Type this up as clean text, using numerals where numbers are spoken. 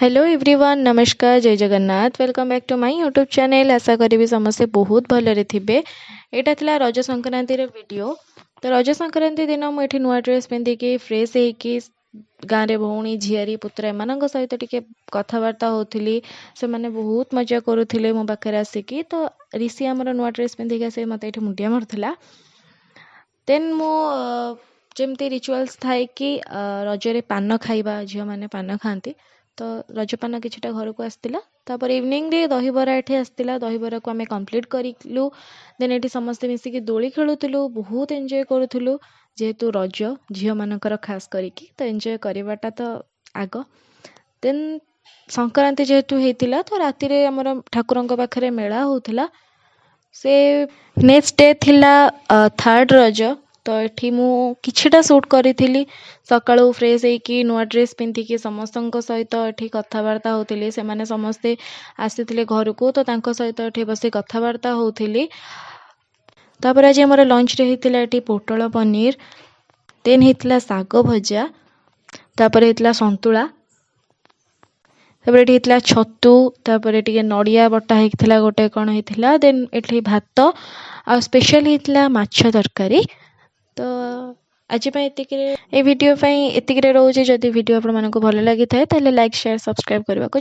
Hello everyone नमस्कार जय Jagannath welcome back to my YouTube channel. आशा करी समस्ते बहुत भलरे थे। यहाँ था रज संक्रांति वीडियो। तो रज संक्रांति दिन मुझे नुआ ड्रेस पिंधिकी फ्रेश होगी गाँव में भौणी झीआरी पुतरा एम सहित टिके कथबार्ता होती से मैंने बहुत मजा करुले मो पाखे आसिकी। तो ऋषि आमर नुआ ड्रेस पिंधिकी आस मत ये मुंडिया मारूला। देन मो जमती रिचुअल्स थाए कि रजरे पान खाइबा झील मैंने पान खाती। तो रजपान किछटा घर को आसला। तापर इवनिंग रे दहीबरा ये आसला। दहीबरा को आम कम्प्लीट करूँ। देन ये समस्ते मिसिकी दोली खेलुलु बहुत एंजॉय करूँ जेहेतु रज झील मानकर खास करिकी तो एंजॉय करवाटा तो आग। देन संक्रांति जेहेतु होता तो राति रे आमर ठाकुर पाखे मेला होता। से नेक्स्ट डे थिला थर्ड रज। तो ये मुझा सुट करी सकाळू फ्रेश होकी नुआ ड्रेस पिंधिकी समस्त सहित ये कथबार्ता होती से माने समस्ते आसी घर को तो सहित ये बस कथबार्ता होती। तापर आज आम लंच रे होता ये पोटल पनीर। देन होता साग भजा। तापर होता संतुला। तापर ये छतु। तापर ये नड़िया बटा होता गोटे कौन होता। देन ये भात आ स्पेशल होता माछ तरकारी। तो आज ये वीडियो एतिक रोचे। जदि वीडियो आप भल लगी था लाइक शेयर सब्सक्राइब करने को